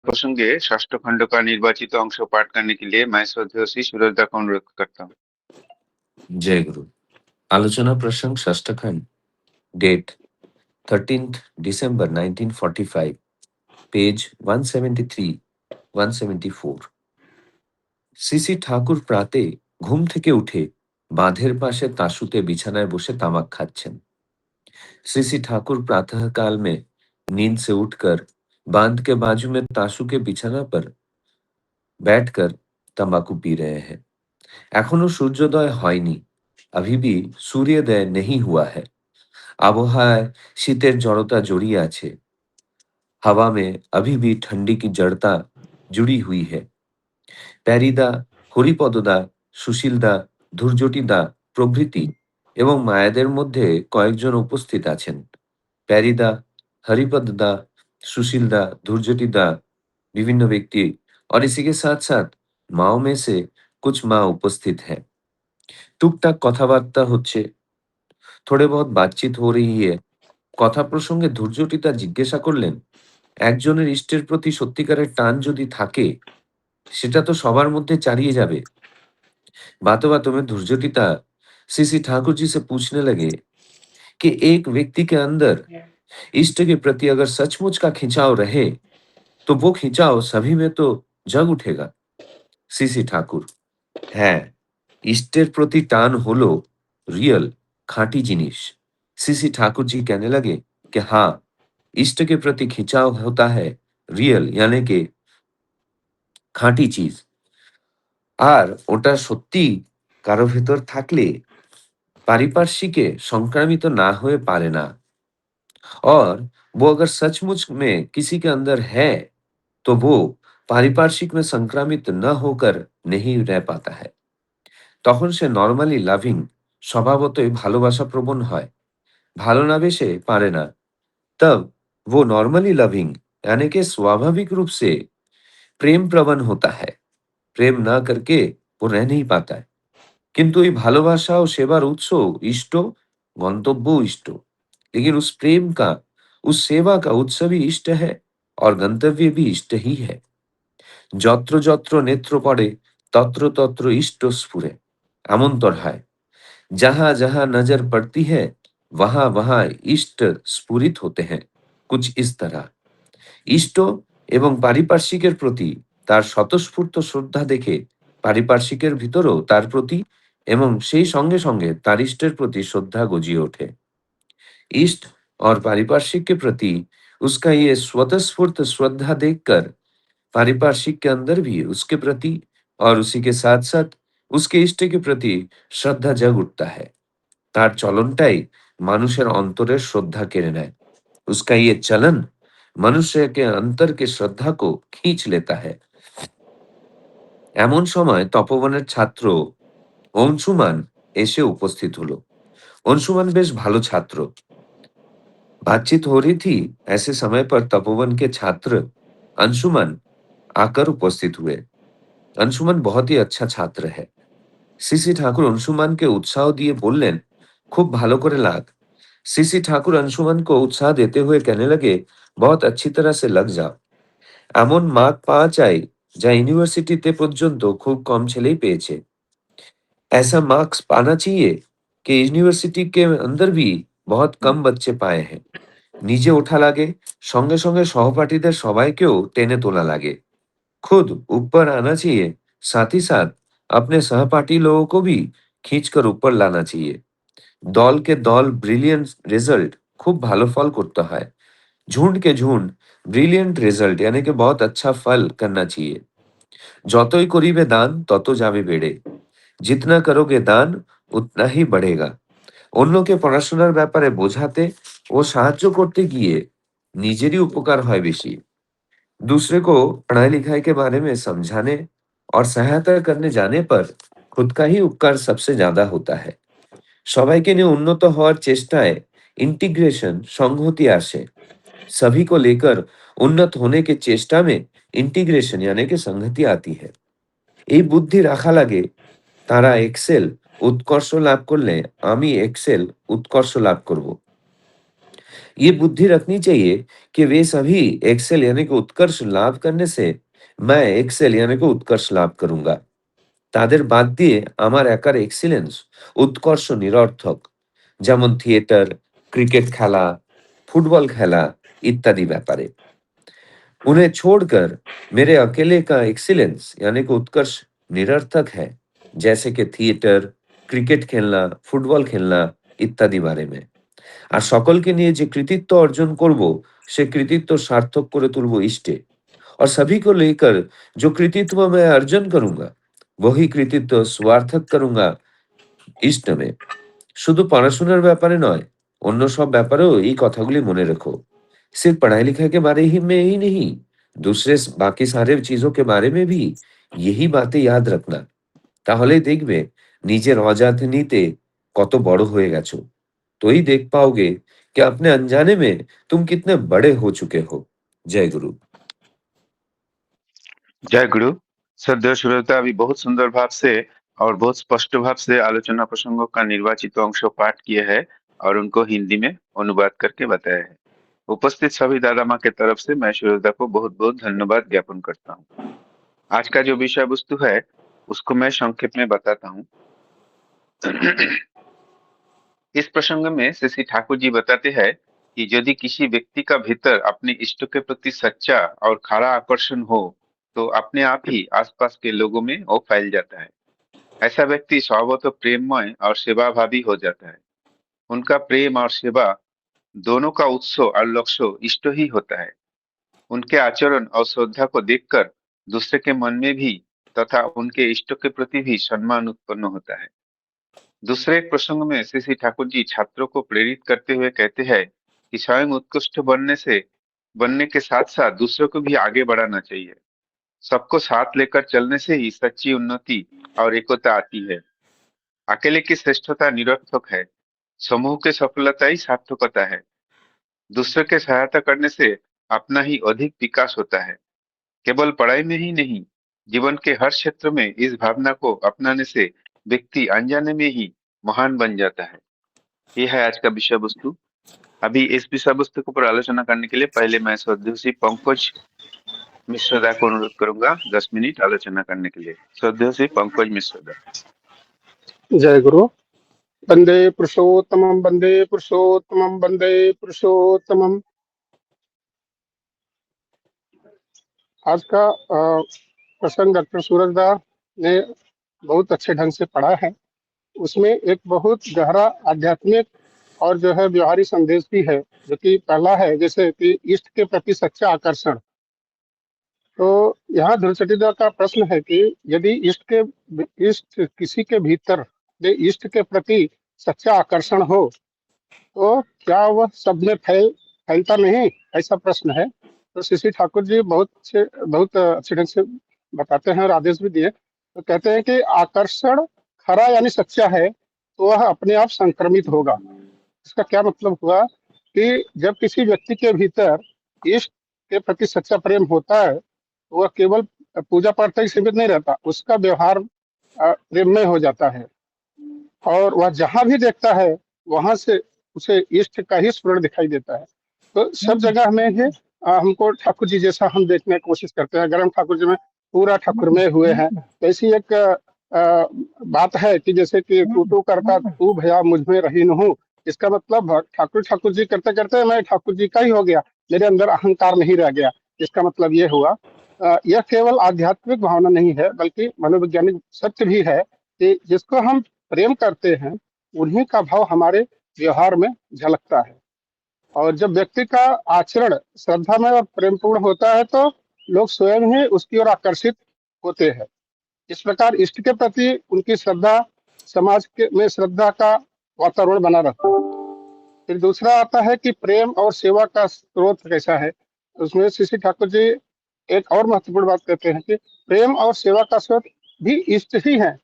प्रसंगे षष्ठ खंड का निर्वाचित अंश पाठ करने के लिए मैं श्रद्धेय श्री सूरज दा को अनुरोध करता हूँ। जय गुरु। आलोचना प्रसंग षष्ठ खंड, डेट 13th December 1945, पेज 173-174। সিসি ঠাকুর প্রাতে ঘুম থেকে উঠে বাঁধের পাশে তাসুতে बिछानाয় বসে तामाक खाচ্ছেন। सीसी ठाकुर प्रातःकाल में नींद से उठकर बांध के बाजू में तासू के बिछाना पर बैठकर तंबाकू पी रहे हैं। এখনো সূর্যোদয় হয়নি, अभी भी सूर्योदय नहीं हुआ है। আবহাওয়ায় শীতের জড়তা জড়িয়ে আছে। हवा में अभी भी ठंडी की जड़ता जुड़ी हुई है। প্যারীদা, হরিপদদা, সুশীলদা, ধূর্যটিদা প্রভৃতি এবং মায়েদের মধ্যে কয়েকজন উপস্থিত আছেন। প্যারীদা, हरिपददा, सुशीलदा, धुर्जटीदा विभिन्न व्यक्ति और इसी के साथ-साथ माओ में से कुछ माँ उपस्थित हैं। টুকটাক কথাবার্তা হচ্ছে, थोड़े बहुत बातचीत हो रही है। কথা প্রসঙ্গে ধৈর্যটিতা জিজ্ঞাসা করলেন, একজনের ইষ্টের প্রতি সত্যিকারের টান যদি থাকে, সেটা তো সবার মধ্যে চালিয়ে যাবে। बातों-बातों में धैर्यटीता सीसी ठाकुर जी से पूछने लगे कि एक व्यक्ति के अंदर इष्ट के प्रति अगर सचमुच का खिंचाव रहे, तो वो खिंचाव सभी में तो जग उठेगा। सीसी ठाकुर, হ্যাঁ, ইষ্টের প্রতি টান হলো रियल, खाँटी जिनिस। सीसी ठाकुर जी कहने लगे कि हाँ, इष्ट के प्रति खिंचाव होता है रियल यानी कि খাঁটি चीज। আর ওটা সত্যি কারো ভেতর থাকলে पारिपार्श्विके संक्रामित तो ना हुए पारे ना। और वो अगर सचमुच में किसी के अंदर है, तो वो पारिपार्श्विक में संक्रामित न होकर नहीं रह पाता है। তখন সে নরমালি লাভিং, স্বভাবতই ভালোবাসা প্রবণ হয়। ভালো না বেশে পারে না। तब वो नॉर्मली लविंग यानी कि स्वाभाविक रूप से प्रेम प्रवण होता है। प्रेम ना करके वो रह नहीं पाता है। কিন্তু এই ভালোবাসা ও সেবার উৎস इष्ट, गंतव्य इष्ट। लेकिन उस प्रेम का, उस सेवा का उत्स भी इष्ट है और गंतव्य भी इष्ट ही है। যত্র যত্র নেত্র পড়ে তত্র তত্র ইষ্ট স্ফুরে। এমনতর হয়, जहां जहां नजर पड़ती है वहां वहां इष्ट स्फुरित होते हैं। कुछ इस तरह ইষ্ট এবং পারিপার্শ্বিকের প্রতি তার স্বতঃস্ফূর্ত শ্রদ্ধা দেখে পারিপার্শ্বিকের ভিতরেও তার প্রতি এবং সেই সঙ্গে সঙ্গে তার ইষ্টের প্রতি শ্রদ্ধা গজিয়ে ওঠে। इष्ट और पारिपार्श्विक के प्रति उसका ये स्वतःस्फूर्त श्रद्धा देखकर पारिपार्श्विक के अंदर भी उसके प्रति और उसी के साथ-साथ उसके इष्ट के प्रति শ্রদ্ধা जग उठता है। তার চলনটাই মানুষের অন্তরের শ্রদ্ধা কেড়ে নেয়। उसका ये चलन मनुष्य के अंतर के श्रद्धा को खींच लेता है। এমন সময় তপবনের ছাত্র অংশুমান এসে উপস্থিত হলো। অংশুমান বেশ ভালো ছাত্র। बातचीत हो रही थी, ऐसे समय पर तपोवन के छात्र अंशुमन आकर उपस्थित हुए। अंशुमन बहुत ही अच्छा छात्र है। सीसी ठाकुर अंशुमनকে উৎসাহ দিয়ে বললেন, খুব ভালো করে লাগ। सीसी ठाकुर अंशुमन को उत्साह देते हुए कहने लगे, बहुत अच्छी तरह से लग जाओ। এমন মার্ক পাওয়া চাই যা ইউনিভার্সিটিতে পর্যন্ত খুব কম ছেলেই পেয়েছে। ऐसा मार्क्स पाना चाहिए कि यूनिवर्सिटी के अंदर भी बहुत कम बच्चे पाए हैं। নিজে ওঠা লাগে, সঙ্গে সঙ্গে সহপাঠীদের সবাইকেও টেনে তোলা লাগে। खुद ऊपर आना चाहिए, साथ ही साथ अपने सहपाठी लोगों को भी खींचकर ऊपर लाना चाहिए। दल के दल ब्रिलियंट रिजल्ट खूब ভালো ফল করতে হয়। झुंड के झुंड ब्रिलियंट रिजल्ट यानी कि बहुत अच्छा फल करना चाहिए। যতই করিবে দান তত যাবে বেড়ে। जितना करोगे दान उतना ही बढ़ेगा। অন্যকে পড়াশোনার ব্যাপারে বোঝাতে ও সাহায্য করতে গিয়ে নিজেরই উপকার হয় বেশি। दूसरे को पढ़ाई लिखाई के बारे में समझाने और सहायता करने जाने पर खुद का ही उपकार सबसे ज्यादा होता है। সবাইকে নিয়ে উন্নত হওয়ার চেষ্টায় इंटीग्रेशन সংহতি আসে। सभी को लेकर उन्नत होने के चेष्टा में इंटीग्रेशन यानी कि संहति आती है। এই বুদ্ধি রাখা লাগে, তারা এক্সেল উৎকর্ষ লাভ করলে আমি এক্সেল উৎকর্ষ লাভ করব। ये बुद्धि रखनी चाहिए कि वे सभी एक्सेल यानी कि उत्कर्ष लाभ करने से मैं एक्सेल यानी कि उत्कर्ष लाभ करूंगा। তাদের বাদ দিয়ে আমার একার এক্সিলেন্স, উৎকর্ষ নিরর্থক। যেমন থিয়েটার, ক্রিকেট খেলা, ফুটবল খেলা ইত্যাদি ব্যাপারে। उन्हें छोड़कर मेरे अकेले का एक्सीलेंस यानी कि उत्कर्ष निरर्थक है, जैसे कि थिएटर, क्रिकेट खेलना, फुटबल खेलना इत्यादि बारे में। আর সকলকে নিয়ে যে কৃতিত্ব অর্জন করব, সে কৃতিত্ব সার্থক করে তুলব ইষ্টে। और सभी को लेकर जो कृतित्व मैं अर्जन करूंगा, वही कृतित्व स्वार्थक करूंगा ইষ্ট में। শুধু পড়াশোনার ব্যাপারে নয়, অন্য সব ব্যাপারেও এই কথাগুলি মনে রেখো। सिर्फ पढ़ाई लिखाई के बारे ही में ही नहीं, दूसरे बाकी सारे चीजों के बारे में भी यही बातें याद रखना। তাহলেই দেখবে নিজের অজান্তে কত বড় হয়ে গেছো। तो ही देख पाओगे कि अपने अनजाने में तुम कितने बड़े हो चुके हो। जय गुरु। जय गुरु। श्रद्धेय श्रोता, अभी बहुत सुंदर भाव से और बहुत स्पष्ट भाव से आलोचना प्रसंगों का निर्वाचित अंश पाठ किए हैं और उनको हिंदी में अनुवाद करके बताया है। उपस्थित सभी दादा माँ के तरफ से मैं श्रोता को बहुत बहुत धन्यवाद ज्ञापन करता हूँ। आज का जो विषय वस्तु है उसको मैं संक्षेप में बताता हूँ। इस प्रसंग में श्री ठाकुर जी बताते हैं कि यदि किसी व्यक्ति का भीतर अपने इष्ट के प्रति सच्चा और खरा आकर्षण हो तो अपने आप ही आसपास के लोगों में वो फैल जाता है। ऐसा व्यक्ति स्वभावतः प्रेममय और सेवाभावी हो जाता है। उनका प्रेम और सेवा दोनों का उत्सव और लक्ष्य इष्ट ही होता है। उनके आचरण और श्रद्धा को देखकर दूसरे के मन में भी तथा उनके इष्ट के प्रति भी सम्मान उत्पन्न होता है। दूसरे एक प्रसंग में श्री ठाकुर जी छात्रों को प्रेरित करते हुए कहते हैं कि स्वयं उत्कृष्ट बनने के साथ साथ दूसरों को भी आगे बढ़ाना चाहिए। सबको साथ लेकर चलने से ही सच्ची उन्नति और एकता आती है। अकेले की श्रेष्ठता निरर्थक है, समूह की सफलता ही सार्थकता है। दूसरे के सहायता करने से अपना ही अधिक विकास होता है। केवल पढ़ाई में ही नहीं, जीवन के हर क्षेत्र में इस भावना को अपनाने से व्यक्ति अनजाने में ही महान बन जाता है। ये है आज का विषय वस्तु। अभी इस विषय वस्तु के ऊपर आलोचना करने के लिए पहले मैं श्रद्धेय श्री पंकज मिश्रदा को अनुरोध करूंगा 10 मिनट आलोचना करने के लिए। श्रद्धेय श्री पंकज मिश्रदा। जय गुरु। वंदे पुरुषोत्तमं, वंदे पुरुषोत्तमं, वंदे पुरुषोत्तमं। आज का प्रसंग डॉक्टर सूरजदा ने बहुत अच्छे ढंग से पढ़ा है। उसमें एक बहुत गहरा आध्यात्मिक और जो है व्यवहारिक संदेश भी है, जो कि पहला है जैसे कि इष्ट के प्रति सच्चा आकर्षण। तो यहाँ ध्रुवचटिदा का प्रश्न है कि यदि इष्ट किसी के भीतर इष्ट के प्रति सच्चा आकर्षण हो तो क्या वह सब में फैलता नहीं, ऐसा प्रश्न है। तो श्री ठाकुर जी बहुत अच्छे ढंग से बताते हैं और आदेश भी दिए। तो कहते हैं कि आकर्षण खरा यानी सच्चा है तो वह अपने आप संक्रमित होगा। इसका क्या मतलब हुआ कि जब किसी व्यक्ति के भीतर इष्ट के प्रति सच्चा प्रेम होता है तो वह केवल पूजा पाठ तक सीमित नहीं रहता, उसका व्यवहार प्रेममय हो जाता है और वह जहां भी देखता है वहां से उसे इष्ट का ही स्मरण दिखाई देता है। तो सब जगह हमें है हमको ठाकुर जी जैसा हम देखने की कोशिश करते हैं। अगर हम ठाकुर जी में पूरा ठाकुरमय हुए हैं तो ऐसी एक बात है कि जैसे कि तू करता तू भया मुझ में रही न हूँ। इसका मतलब ठाकुर जी करते करते मैं ठाकुर जी का ही हो गया, मेरे अंदर अहंकार नहीं रह गया। इसका मतलब ये हुआ यह केवल आध्यात्मिक भावना नहीं है बल्कि मनोवैज्ञानिक सत्य भी है कि जिसको हम प्रेम करते हैं उन्हीं का भाव हमारे व्यवहार में झलकता है। और जब व्यक्ति का आचरण श्रद्धा में और प्रेमपूर्ण होता है तो लोग स्वयं ही उसकी ओर आकर्षित होते हैं। इस प्रकार इष्ट के प्रति उनकी श्रद्धा समाज के में श्रद्धा का वातावरण बना रहता है। फिर दूसरा आता है कि प्रेम और सेवा का स्रोत कैसा है। उसमें श्री ठाकुर जी एक और महत्वपूर्ण बात कहते हैं कि प्रेम और सेवा का स्रोत भी इष्ट ही है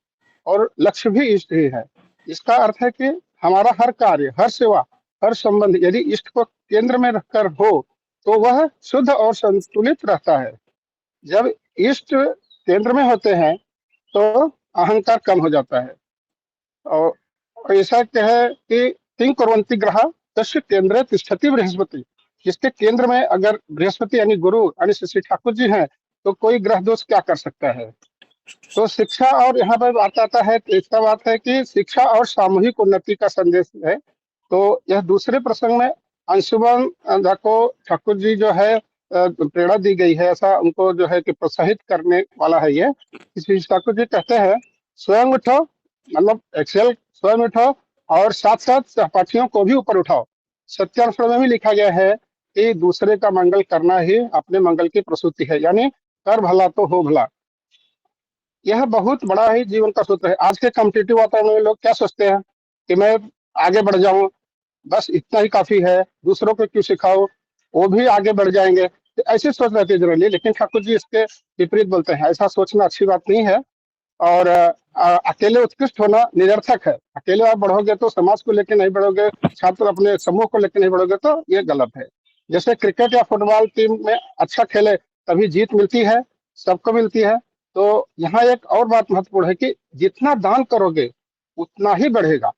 और लक्ष्य भी इष्ट ही है। इसका अर्थ है कि हमारा हर कार्य, हर सेवा, हर संबंध यदि इष्ट को केंद्र में रखकर हो तो वह शुद्ध और संतुलित रहता है। जब इष्ट केंद्र में होते हैं तो अहंकार कम हो जाता है। और ऐसा है कि किं कुर्वन्ति ग्रहा तस्य केंद्रे तिष्ठति बृहस्पति। जिसके केंद्र में अगर बृहस्पति यानी गुरु यानी श्री श्री ठाकुर जी हैं, तो कोई ग्रह दोष क्या कर सकता है। तो शिक्षा और यहाँ पर बात आता है, तो इसका बात है कि शिक्षा और सामूहिक उन्नति का संदेश है। तो यह दूसरे प्रसंग में अंशुमन को ठाकुर जी जो है प्रेरणा दी गई है, ऐसा उनको जो है कि प्रोत्साहित करने वाला है ये। श्री ठाकुर जी कहते हैं, स्वयं उठो, मतलब एक्सेल, स्वयं उठो और साथ साथ सहपाठियों को भी ऊपर उठाओ। सत्यानुष्ठान में भी लिखा गया है कि दूसरे का मंगल करना ही अपने मंगल की प्रसूति है, यानी कर भला तो हो भला। यह बहुत बड़ा ही जीवन का सूत्र है। आज के कॉम्पिटिटिव वातावरण में लोग क्या सोचते हैं कि मैं आगे बढ़ जाऊं, बस इतना ही काफी है, दूसरों को क्यों सिखाओ, वो भी आगे बढ़ जाएंगे। तो ऐसी सोच रहती है जनरली, लेकिन ठाकुर जी इसके विपरीत बोलते हैं, ऐसा सोचना अच्छी बात नहीं है। और अकेले उत्कृष्ट होना निरर्थक है। अकेले आप बढ़ोगे तो समाज को लेकर नहीं बढ़ोगे, छात्र अपने समूह को लेकर नहीं बढ़ोगे, तो ये गलत है। जैसे क्रिकेट या फुटबॉल टीम में अच्छा खेले तभी जीत मिलती है, सबको मिलती है। तो यहाँ एक और बात महत्वपूर्ण है कि जितना दान करोगे उतना ही बढ़ेगा।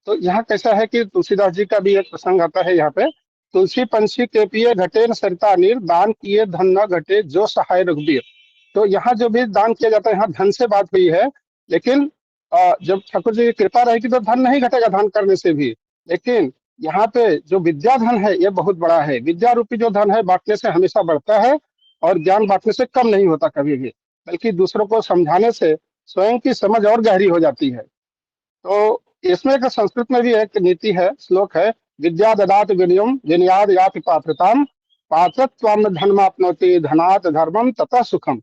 तो यहाँ कैसा है कि तुलसीदास जी का भी एक प्रसंग आता है यहाँ पे, तुलसी पंछी के पिए घटे न सरिता नीर, दान किए धन न घटे जो सहाय रघुबीर। तो यहाँ जो भी दान किया जाता है, यहाँ धन से बात हुई है, लेकिन जब ठाकुर जी की कृपा रहेगी तो धन नहीं घटेगा दान करने से भी। लेकिन यहाँ पे जो विद्या धन है ये बहुत बड़ा है। विद्या रूपी जो धन है बांटने से हमेशा बढ़ता है, और ज्ञान बांटने से कम नहीं होता कभी भी, बल्कि दूसरों को समझाने से स्वयं की समझ और गहरी हो जाती है। तो इसमें एक संस्कृत में भी एक नीति है, श्लोक है, विद्या ददात विनयम विनयाद याति पात्रताम, पात्रत्वाम धर्माप्नोति धनात् धर्मम तथा सुखम।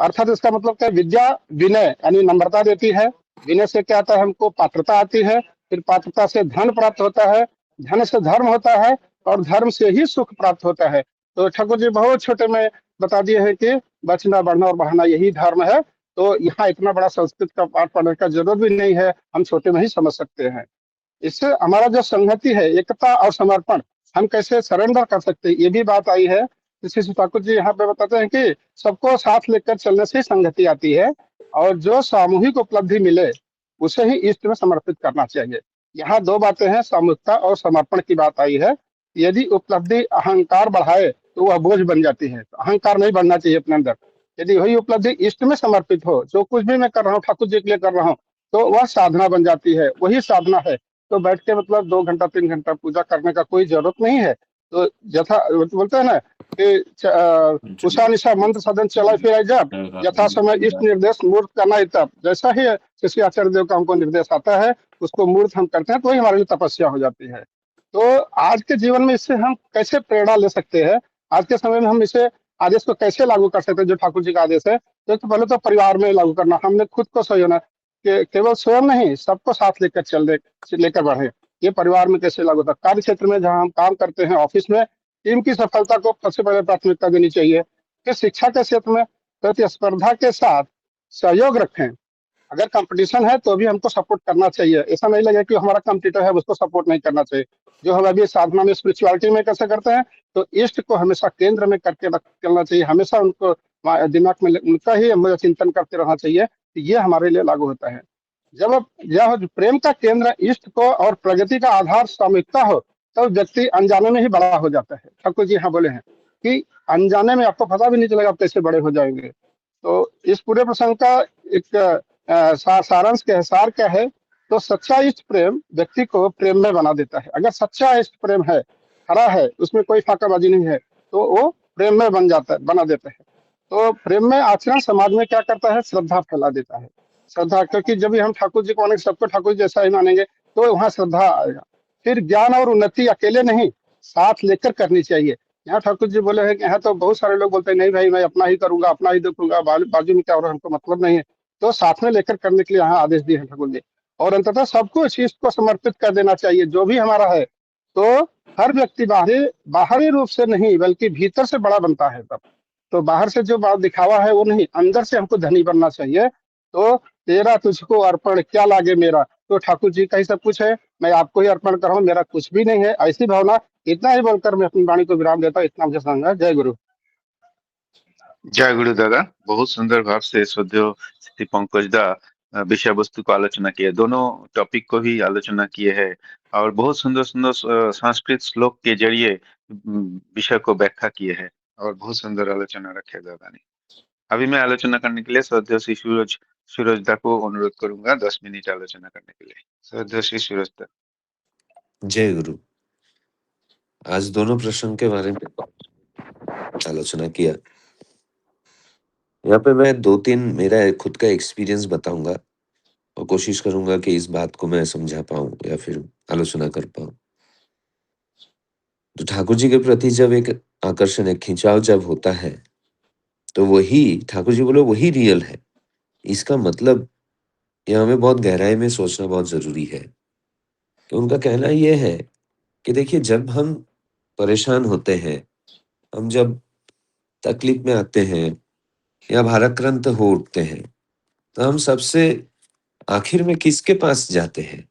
अर्थात इसका मतलब क्या है, विद्या विनय यानी नम्रता देती है, विनय से क्या आता है, हमको पात्रता आती है, फिर पात्रता से धन प्राप्त होता है, धन से धर्म होता है, और धर्म से ही सुख प्राप्त होता है। तो ठाकुर जी बहुत छोटे में बता दिए हैं कि बचना बढ़ना और बढ़ना यही धर्म है। तो यहाँ इतना बड़ा संस्कृत का पाठ पढ़ने का जरूरत भी नहीं है, हम छोटे में ही समझ सकते हैं। इससे हमारा जो संहति है, एकता और समर्पण, हम कैसे सरेंडर कर सकते हैं, ये भी बात आई है। श्री ठाकुर जी यहाँ पे बताते हैं कि सबको साथ लेकर चलने से संगति आती है, और जो सामूहिक उपलब्धि मिले उसे ही इष्ट में समर्पित करना चाहिए। यहाँ दो बातें हैं, सामूहिकता और समर्पण की बात आई है। यदि उपलब्धि अहंकार बढ़ाए तो वह बोझ बन जाती है, तो अहंकार नहीं बढ़ना चाहिए अपने अंदर। यदि वही उपलब्धि इष्ट में समर्पित हो, जो कुछ भी मैं कर रहा हूँ ठाकुर जी के लिए कर रहा हूँ, तो वह साधना बन जाती है, वही साधना है। तो बैठ के मतलब 2 घंटा 3 घंटा पूजा करने का कोई जरूरत नहीं है। तो यथा बोलते हैं ना कि उषा निशा मंत्र सदन चला फिर जब, यथा समय इष्ट निर्देश मूर्त करना ही तब। जैसा ही श्री आचार्य देव का हमको निर्देश आता है, उसको मूर्त हम करते हैं, तो वही हमारे लिए तपस्या हो जाती है। तो आज के जीवन में इससे हम कैसे प्रेरणा ले सकते हैं, आज के समय में हम इसे आदेश को कैसे लागू कर सकते हैं, जो ठाकुर जी का आदेश है। तो पहले तो परिवार में लागू करना, हमने खुद को सही होना, केवल स्वयं नहीं सबको साथ लेकर बढ़े। ये परिवार में कैसे लागू होता है, कार्य क्षेत्र में जहाँ हम काम करते हैं, ऑफिस में, टीम की सफलता को सबसे पहले प्राथमिकता देनी चाहिए। फिर शिक्षा के क्षेत्र में प्रतिस्पर्धा के साथ सहयोग रखें। अगर कंपटीशन है तो भी हमको सपोर्ट करना चाहिए, ऐसा नहीं लगे कि हमारा कंपटीटर है उसको सपोर्ट नहीं करना चाहिए। जो हम अभी साधना में स्पिरिचुअलिटी में कैसे करते हैं, तो इष्ट को हमेशा केंद्र में करके चलना चाहिए, हमेशा उनको दिमाग में उनका ही हमें चिंतन करते रहना चाहिए। ये हमारे लिए लागू होता है। जब यह प्रेम का केंद्र इष्ट को और प्रगति का आधार सामूहिकता हो, तब व्यक्ति अनजाने में ही बड़ा हो जाता है। ठाकुर जी यहाँ बोले हैं कि अनजाने में आपको पता भी नहीं चलेगा आप कैसे बड़े हो जाएंगे। तो इस पूरे प्रसंग का एक सारांश क्या है, सार क्या है, तो सच्चा इष्ट प्रेम व्यक्ति को प्रेम में बना देता है। अगर सच्चा इष्ट प्रेम है, खरा है, उसमें कोई फाकाबाजी नहीं है, तो वो प्रेम में बना देता है। तो प्रेम में आचरण समाज में क्या करता है, श्रद्धा फैला देता है। श्रद्धा, क्योंकि जब भी हम ठाकुर जी को मानेंगे, सबको ठाकुर जी जैसा ही मानेंगे, तो वहाँ श्रद्धा आएगा। फिर ज्ञान और उन्नति अकेले नहीं, साथ लेकर करनी चाहिए। यहाँ ठाकुर जी बोले हैं कि यहाँ तो बहुत सारे लोग बोलते हैं, नहीं भाई मैं अपना ही करूंगा, अपना ही देखूंगा, बाजू में क्या हो रहा है हमको मतलब नहीं है। तो साथ में लेकर करने के लिए यहाँ आदेश दिए हैं ठाकुर जी। और अंततः सबको इस चीज को समर्पित कर देना चाहिए जो भी हमारा है। तो हर व्यक्ति बाहरी रूप से नहीं बल्कि भीतर से बड़ा बनता है तब। तो बाहर से जो बात दिखावा है वो नहीं, अंदर से हमको धनी बनना चाहिए। तो तेरा तुझको अर्पण क्या लागे मेरा, तो ठाकुर जी का ही सब कुछ है, मैं आपको ही अर्पण कर रहा हूँ, मेरा कुछ भी नहीं है, ऐसी भावना। इतना ही बोलकर मैं अपनी वाणी को विराम देता हूँ। इतना मुझे समझना। जय गुरु। जय गुरु दादा। बहुत सुंदर भाव से श्रद्धेय श्री पंकज दा विषय वस्तु को आलोचना किए, दोनों टॉपिक को ही आलोचना किए हैं। और बहुत सुंदर-सुंदर संस्कृत श्लोक के ज़रिए विषय को व्याख्या किए हैं और बहुत सुंदर आलोचना रखे दादा ने। अभी मैं आलोचना करने के लिए श्रद्धेय श्री सूरज दा को अनुरोध करूँगा 10 मिनट आलोचना करने के लिए। श्रद्धेय श्री सूरज दा। जय गुरु। आज दोनों प्रश्न के बारे में आलोचना किया। यहाँ पे मैं 2-3 मेरा खुद का एक्सपीरियंस बताऊँगा और कोशिश करूँगा कि इस बात को मैं समझा पाऊँ या फिर आलोचना कर पाऊँ। तो ठाकुर जी के प्रति जब एक आकर्षण, एक खिंचाव जब होता है, तो वही ठाकुर जी बोले वही रियल है। इसका मतलब ये हमें बहुत गहराई में सोचना बहुत ज़रूरी है। कि उनका कहना ये है कि देखिए जब हम परेशान होते हैं, हम जब तकलीफ में आते हैं या भाराक्रांत हो उठते हैं, तो हम सबसे आखिर में किसके पास जाते हैं?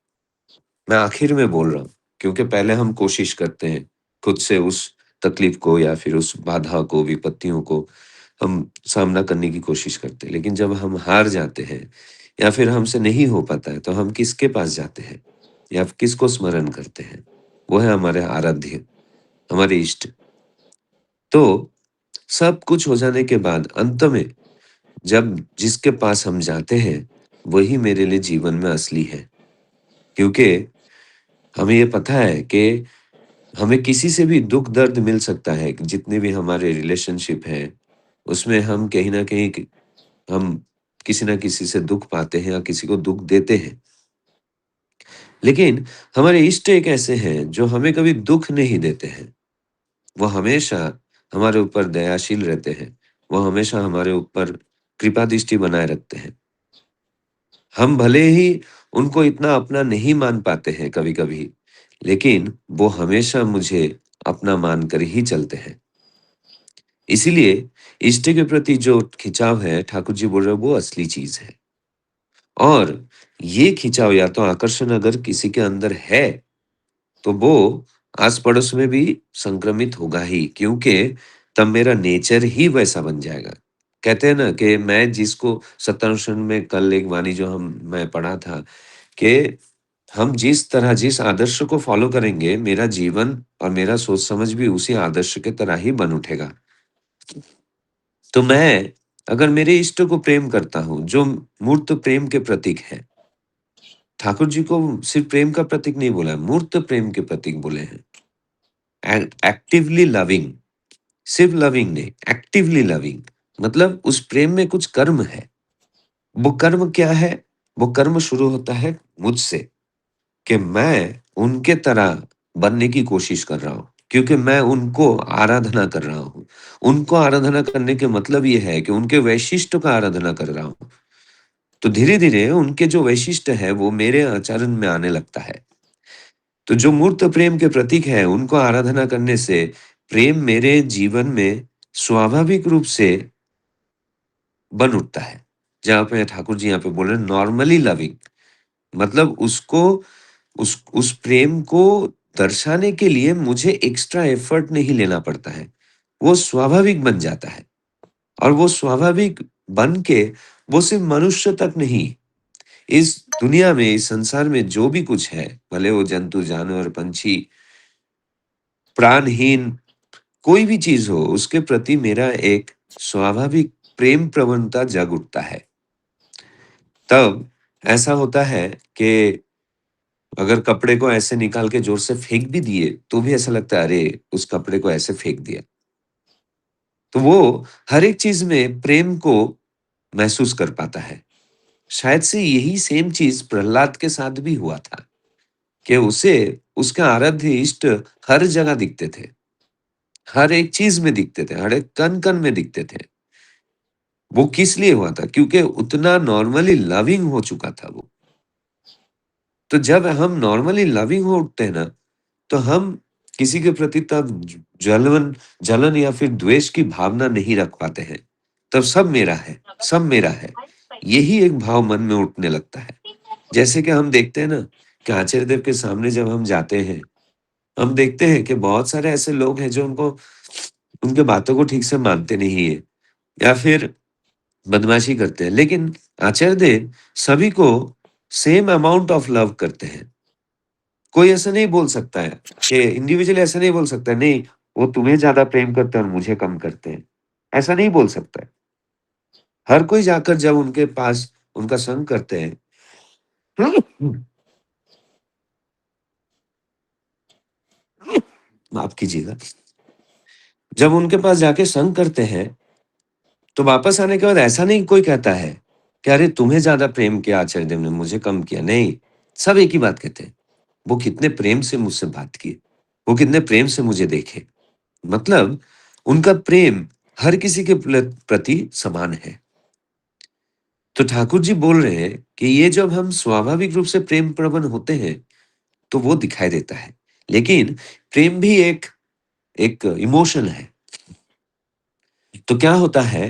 मैं आखिर में बोल रहा हूँ, क्योंकि पहले हम कोशिश करते हैं खुद से उस तकलीफ को या फिर उस बाधा को, विपत्तियों को हम सामना करने की कोशिश करते हैं। लेकिन जब हम हार जाते हैं या फिर हमसे नहीं हो पाता है, तो हम किसके पास जाते हैं या किसको स्मरण करते हैं? वो है हमारे आराध्य, हमारे इष्ट। तो सब कुछ हो जाने के बाद अंत में जब जिसके पास हम जाते हैं, वही मेरे लिए जीवन में असली है। क्योंकि हमें ये पता है कि हमें किसी से भी दुःख दर्द मिल सकता है, जितने भी हमारे रिलेशनशिप हैं, उसमें हम कहीं न कहीं हम किसी न किसी से दुःख पाते हैं या किसी को दुःख देते हैं। लेकिन हमारे इष्ट एक ऐसे हैं जो हमें कभी दुःख नहीं देते हैं। वो हमेशा हमारे ऊपर दयाशील रहते हैं। वो हमेशा हमारे ऊपर कृपा दृष्टि बनाए रखते हैं। हम भले ही उनको इतना अपना नहीं मान पाते हैं कभी-कभी, लेकिन वो हमेशा मुझे अपना मानकर ही चलते हैं। इसीलिए इष्ट के प्रति जो खिंचाव है, ठाकुर जी बोल रहे हैं वो असली चीज़ है। और ये खिंचाव या तो आकर्षण अगर किसी के अंदर है, तो वो आस-पड़ोस में भी संक्रमित होगा ही, क्योंकि तब मेरा नेचर ही वैसा बन जाएगा। कहते हैं ना कि मैं जिसको सत्संग में कल एक वाणी जो मैं पढ़ा था कि हम जिस तरह जिस आदर्श को फ़ॉलो करेंगे, मेरा जीवन और मेरा सोच समझ भी उसी आदर्श की तरह ही बन उठेगा। तो मैं अगर मेरे इष्ट को प्रेम करता हूँ, जो मूर्त प्रेम के प्रतीक हैं, ठाकुर जी को सिर्फ प्रेम का प्रतीक नहीं बोला है, मूर्त प्रेम के प्रतीक बोले हैं। एक्टिवली लविंग, सिर्फ लविंग नहीं, एक्टिवली लविंग, मतलब उस प्रेम में कुछ कर्म है। वो कर्म क्या है? वो कर्म शुरू होता है मुझसे, कि मैं उनके तरह बनने की कोशिश कर रहा हूँ, क्योंकि मैं उनको आराधना कर रहा हूँ। उनको आराधना करने के मतलब ये है कि उनके वैशिष्ट्य का आराधना कर रहा हूँ। तो धीरे-धीरे उनके जो वैशिष्ट है वो मेरे आचरण में आने लगता है। तो जो मूर्त प्रेम के प्रतीक है उनको आराधना करने से प्रेम मेरे जीवन में स्वाभाविक रूप से बन उठता है। जहाँ पे ठाकुर जी यहाँ पे बोल रहे हैं नॉर्मली लविंग, मतलब उसको उस प्रेम को दर्शाने के लिए मुझे एक्स्ट्रा एफर्ट नहीं लेना पड़ता है। वो स्वाभाविक बन जाता है और वो स्वाभाविक बन के वो सिर्फ मनुष्य तक नहीं, इस दुनिया में, इस संसार में जो भी कुछ है, भले वो जंतु, जानवर, पंछी, प्राणहीन कोई भी चीज़ हो, उसके प्रति मेरा एक स्वाभाविक प्रेम प्रवणता जग उठता है। तब ऐसा होता है कि अगर कपड़े को ऐसे निकाल के ज़ोर से फेंक भी दिए, तो भी ऐसा लगता है अरे! उस कपड़े को ऐसे फेंक दिया। तो वो हर एक चीज़ में प्रेम को महसूस कर पाता है। शायद से यही सेम चीज़ प्रहलाद के साथ भी हुआ था, कि उसे उसके आराध्य इष्ट हर जगह दिखते थे। हर एक चीज़ में दिखते थे, हर एक कण-कण में दिखते थे। वो किस लिए हुआ था? क्योंकि उतना नॉर्मली लविंग हो चुका था वो। तो जब हम नॉर्मली लविंग हो उठते हैं ना, तो हम किसी के प्रति तब जलन जलन या फिर द्वेष की भावना नहीं रख पाते हैं। तब सब मेरा है, सब मेरा है। यही एक भाव मन में उठने लगता है। जैसे कि हम देखते हैं ना कि आचार्य देव के सामने जब हम जाते हैं, हम देखते हैं कि बहुत सारे ऐसे लोग हैं जो उनको उनके बातों को ठीक से मानते नहीं है या फिर बदमाशी करते हैं। लेकिन आचार्य देव सभी को सेम अमाउंट ऑफ लव करते हैं। कोई ऐसा नहीं बोल सकता है कि इंडिविजुअल ऐसा नहीं बोल सकता है, नहीं वो तुम्हें ज़्यादा प्रेम करते हैं और मुझे कम करते हैं। ऐसा नहीं बोल सकता है। हर कोई जाकर जब उनके पास उनका संग करते हैं माफ़ कीजिएगा। जब उनके पास जाके संग करते हैं, तो वापस आने के बाद ऐसा नहीं कोई कहता है कि अरे तुम्हें ज़्यादा प्रेम किया आचार्य देव ने, मुझे कम किया। नहीं, सब एक ही बात कहते हैं। वो कितने प्रेम से मुझसे बात किए, वो कितने प्रेम से मुझे देखे। मतलब उनका प्रेम हर किसी के प्रति समान है। तो ठाकुर जी बोल रहे हैं कि ये जब हम स्वाभाविक रूप से प्रेम प्रवण होते हैं, तो वो दिखाई देता है। लेकिन प्रेम भी एक एक इमोशन है। तो क्या होता है,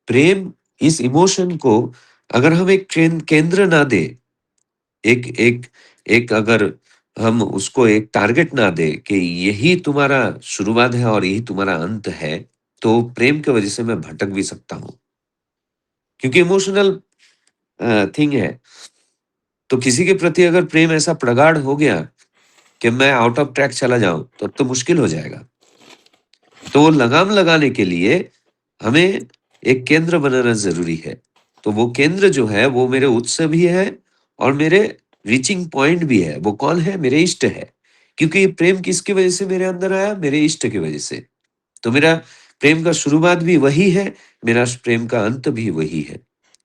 प्रेम इस इमोशन को अगर हम एक केंद्र ना दे, एक एक एक अगर हम उसको एक टारगेट ना दे कि यही तुम्हारा शुरुआत है और यही तुम्हारा अंत है, तो प्रेम की वजह से मैं भटक भी सकता हूँ। क्योंकि इमोशनल थिंग है। तो किसी के प्रति अगर प्रेम ऐसा प्रगाढ़ हो गया कि मैं आउट ऑफ ट्रैक चला जाऊं, तो अब तो मुश्किल हो जाएगा। तो वो लगाम लगाने के लिए हमें एक केंद्र बनाना जरूरी है। तो वो केंद्र जो है वो मेरे उत्सव भी है और मेरे रीचिंग पॉइंट भी है। वो कौन है? मेरे इष्ट है। क्योंकि ये प्रेम किसकी वजह से मेरे अंदर आया? मेरे इष्ट की वजह से। तो मेरा प्रेम का शुरुआत भी वही है, मेरा प्रेम का अंत भी वही है।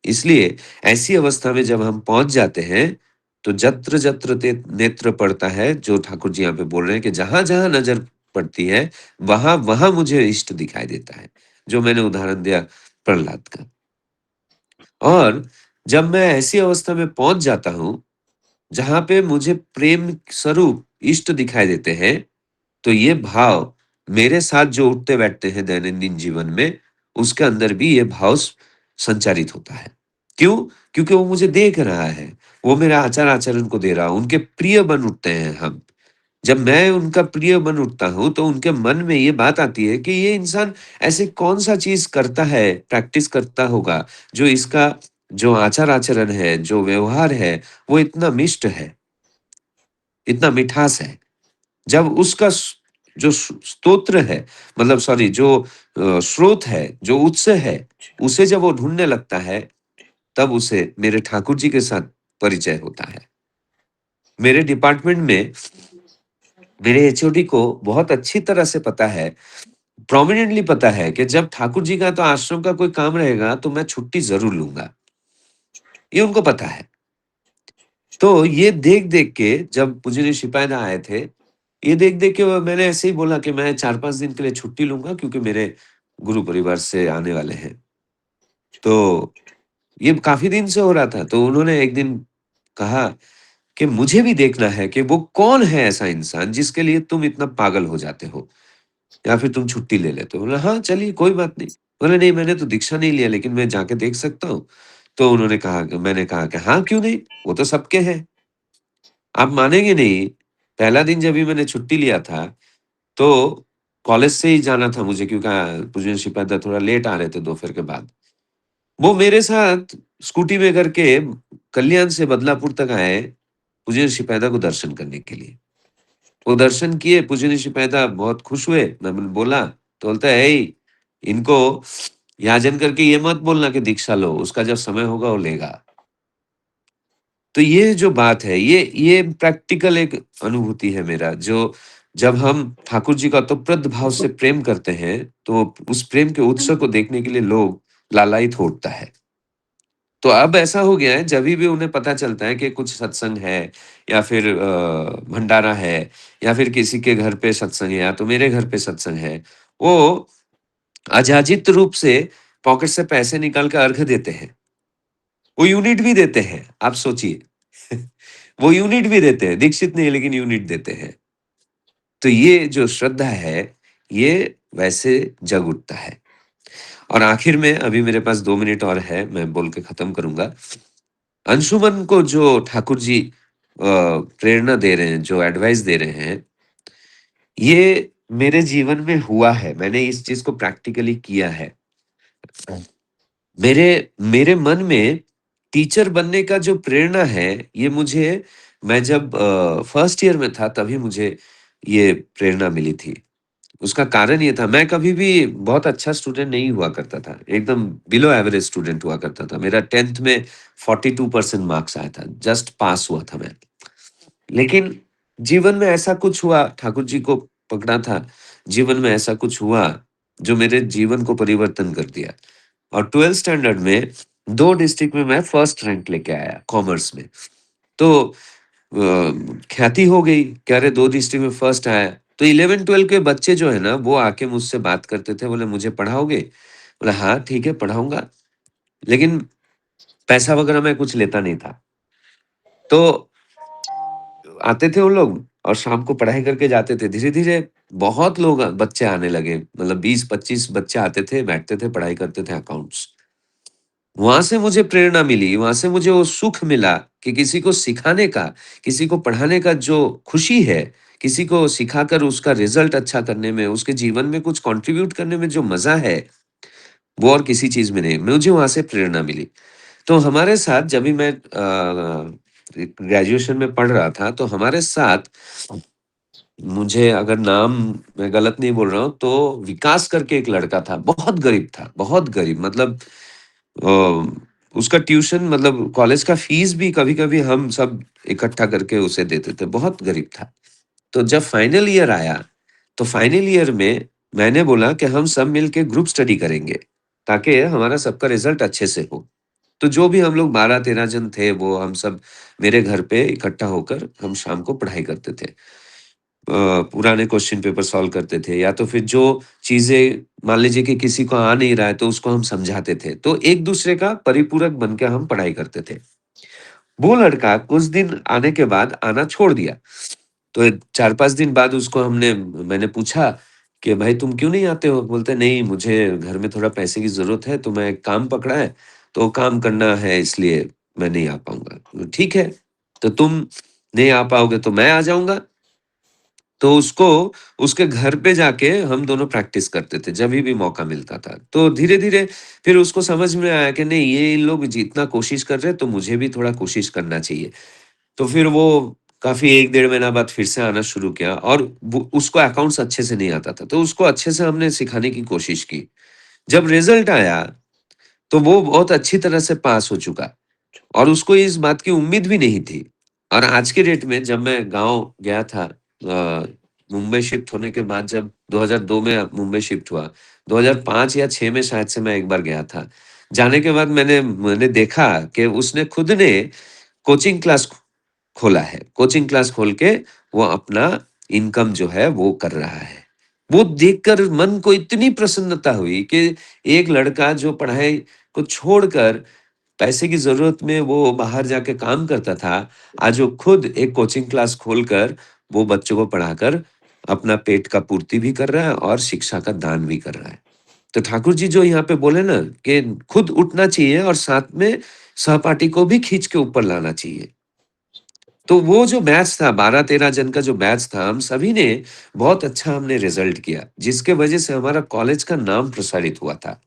इसलिए ऐसी अवस्था में जब हम पहुंच जाते हैं, तो जत्र जत्र ते नेत्र पड़ता है, जो ठाकुर जी यहाँ पे बोल रहे हैं कि जहां जहां नजर पड़ती है, वहां वहां मुझे इष्ट दिखाई देता है। जो मैंने उदाहरण दिया प्रहलाद का। और जब मैं ऐसी अवस्था में पहुंच जाता हूं, जहां पे मुझे प्रेम स्वरूप इष्ट दिखाई देते हैं, तो ये भाव मेरे साथ जो उठते बैठते हैं दैनंदिन जीवन में, उसके अंदर भी ये भाव संचारित होता है। क्यों? क्योंकि वो मुझे देख रहा है, वो मेरा आचार आचरण को दे रहा है, उनके प्रिय बन उठते हैं हम। जब मैं उनका प्रिय बन उठता हूं, तो उनके मन में ये बात आती है कि ये इंसान ऐसे कौन सा चीज करता है, प्रैक्टिस करता होगा, जो इसका जो आचार आचरण है, जो व्यवहार है, वो इतना मिष्ट है, इतना मिठास है। जब उसका जो स्तोत्र है, मतलब सॉरी, जो स्रोत है, जो उत्स है, उसे जब वो ढूंढने लगता है, तब उसे मेरे ठाकुर जी के साथ परिचय होता है। मेरे डिपार्टमेंट में मेरे एचओडी को बहुत अच्छी तरह से पता है, प्रोमिनेंटली पता है कि जब ठाकुर जी का तो आश्रम का कोई काम रहेगा, तो मैं छुट्टी जरूर लूंगा। ये उनको पता है। तो ये देख देख के जब मुझे सिपाहीदा आए थे, ये देख देख के मैंने ऐसे ही बोला कि मैं 4-5 दिन के लिए छुट्टी लूंगा, क्योंकि मेरे गुरु परिवार से आने वाले हैं। तो ये काफी दिन से हो रहा था। तो उन्होंने एक दिन कहा कि मुझे भी देखना है कि वो कौन है ऐसा इंसान जिसके लिए तुम इतना पागल हो जाते हो या फिर तुम छुट्टी ले लेते हो। बोला हाँ चलिए कोई बात नहीं। बोले नहीं, मैंने तो दीक्षा नहीं लिया, लेकिन मैं जाके देख सकता हूँ। तो उन्होंने कहा कि मैंने कहा कि हाँ क्यों नहीं, वो तो सबके हैं। आप मानेंगे नहीं, पहला दिन जब भी मैंने छुट्टी लिया था, तो कॉलेज से ही जाना था मुझे, क्योंकि पूजन शिपादा थोड़ा लेट आ रहे थे दोपहर के बाद। वो मेरे साथ स्कूटी में करके कल्याण से बदलापुर तक आए, पूजन शिपादा को दर्शन करने के लिए। वो दर्शन किए, पूजन शिपादा बहुत खुश हुए। मैं बोला, तो बोलता है, "ए, इनको याजन करके ये मत बोलना कि दीक्षा लो, उसका जब समय होगा वो लेगा।" तो ये जो बात है, ये प्रैक्टिकल एक अनुभूति है मेरा, जो जब हम ठाकुर जी का तोप्रद भाव से प्रेम करते हैं, तो उस प्रेम के उत्सव को देखने के लिए लोग लालायित होता है। तो अब ऐसा हो गया है, जभी भी उन्हें पता चलता है कि कुछ सत्संग है या फिर भंडारा है या फिर किसी के घर पे सत्संग है या तो मेरे घर पे सत्संग है, वो अजाजित रूप से पॉकेट से पैसे निकाल के अर्घ देते हैं। वो यूनिट भी देते हैं, आप सोचिए। वो यूनिट भी देते हैं, दीक्षित नहीं लेकिन यूनिट देते हैं। तो ये जो श्रद्धा है, ये वैसे जग उठता है। और आखिर में अभी मेरे पास 2 मिनट और है, मैं बोल के खत्म करूंगा। अंशुमन को जो ठाकुर जी प्रेरणा दे रहे हैं, जो एडवाइस दे रहे हैं, ये मेरे जीवन में हुआ है। मैंने इस चीज को प्रैक्टिकली किया है। मेरे मेरे मन में टीचर बनने का जो प्रेरणा है, ये मुझे मैं जब फर्स्ट ईयर में था तभी मुझे ये प्रेरणा मिली थी। उसका कारण ये था, मैं कभी भी बहुत अच्छा स्टूडेंट नहीं हुआ करता था, एकदम बिलो एवरेज स्टूडेंट हुआ करता था। मेरा 10th में 42% मार्क्स आया था, जस्ट पास हुआ था मैं। लेकिन जीवन में ऐसा कुछ हुआ, ठाकुर जी को पकड़ा था, जीवन में ऐसा कुछ हुआ जो मेरे जीवन को परिवर्तन कर दिया। और 12th स्टैंडर्ड में 2 डिस्ट्रिक्ट में मैं फर्स्ट रैंक लेके आया कॉमर्स में। तो ख्याति हो गई कि अरे 2 डिस्ट्रिक्ट में फर्स्ट आया। तो 11-12 के बच्चे जो है ना, वो आके मुझसे बात करते थे, बोले मुझे पढ़ाओगे? बोला हाँ, ठीक है पढ़ाऊँगा। लेकिन पैसा वगैरह मैं कुछ लेता नहीं था। तो आते थे वो लोग और शाम को पढ़ाई करके जाते थे। धीरे-धीरे बहुत लोग बच्चे आने लगे, मतलब 20-25 बच्चे आते थे, बैठते थे, पढ़ाई करते थे अकाउंट्स। वहाँ से मुझे प्रेरणा मिली, वहाँ से मुझे वो सुख मिला कि किसी को सिखाने का, किसी को पढ़ाने का जो खुशी है, किसी को सिखाकर उसका रिज़ल्ट अच्छा करने में, उसके जीवन में कुछ कंट्रीब्यूट करने में जो मज़ा है, वो और किसी चीज़ में नहीं। मुझे वहाँ से प्रेरणा मिली। तो हमारे साथ जब भी मैं ग्रेजुएशन में पढ़ रहा था, तो हमारे साथ मुझे अगर नाम मैं गलत नहीं बोल रहा हूँ, तो विकास करके एक लड़का था, बहुत गरीब था, बहुत गरीब मतलब उसका ट्यूशन मतलब कॉलेज का फीस भी कभी-कभी हम सब इकट्ठा करके उसे देते थे, बहुत गरीब था। तो जब फाइनल ईयर आया, तो फाइनल ईयर में मैंने बोला कि हम सब मिलके ग्रुप स्टडी करेंगे, ताकि हमारा सबका रिज़ल्ट अच्छे से हो। तो जो भी हम लोग 12-13 जन थे, वो हम सब मेरे घर पे इकट्ठा होकर हम शाम को पढ़ाई करते थे। पुराने क्वेश्चन पेपर सॉल्व करते थे या तो फिर जो चीज़ें मान लीजिए कि किसी को आ नहीं रहा है तो उसको हम समझाते थे। तो एक-दूसरे का परिपूरक बन के हम पढ़ाई करते थे। वो लड़का कुछ दिन आने के बाद आना छोड़ दिया। तो 4-5 दिन बाद उसको मैंने पूछा कि भाई तुम क्यों नहीं आते हो? बोलते नहीं मुझे घर में थोड़ा पैसे की ज़रूरत है तो मैं एक काम पकड़ा है, तो काम करना है इसलिए मैं नहीं आ पाऊँगा। ठीक है, तो तुम नहीं आ पाओगे तो मैं आ जाऊँगा। तो उसको उसके घर पे जाके हम दोनों प्रैक्टिस करते थे, जभी भी मौका मिलता था। तो धीरे-धीरे फिर उसको समझ में आया कि नहीं ये इन लोग जितना कोशिश कर रहे हैं तो मुझे भी थोड़ा कोशिश करना चाहिए। तो फिर वो काफ़ी 1 डेढ़ महीना बाद फिर से आना शुरू किया और वो उसको अकाउंट्स अच्छे से नहीं आता था, तो उसको अच्छे से हमने सिखाने की कोशिश की। जब रिज़ल्ट आया, तो वो बहुत अच्छी तरह से पास हो चुका और उसको इस बात की उम्मीद भी नहीं थी। और आज के डेट में जब मैं गाँव गया था मुंबई शिफ्ट होने के बाद जब 2002 में मुंबई शिफ्ट हुआ, 2005 या 6 में शायद से मैं एक बार गया था। जाने के बाद मैंने देखा कि उसने खुद ने कोचिंग क्लास खोला है। कोचिंग क्लास खोल के वो अपना इनकम जो है वो कर रहा है। वो देखकर मन को इतनी प्रसन्नता हुई कि एक लड़का जो पढ़ाई को छोड़कर पैसे की ज़रूरत में वो बाहर जाके काम करता था, आज वो खुद एक कोचिंग क्लास खोलकर वो बच्चों को पढ़ाकर अपना पेट का पूर्ति भी कर रहा है और शिक्षा का दान भी कर रहा है। तो ठाकुर जी जो यहाँ पे बोले ना कि खुद उठना चाहिए और साथ में सहपाठी को भी खींच के ऊपर लाना चाहिए। तो वो जो बैच था 12-13 जन का जो बैच था, हम सभी ने बहुत अच्छा हमने रिज़ल्ट किया, जिसके वजह से हमारा कॉलेज का नाम प्रसारित हुआ था।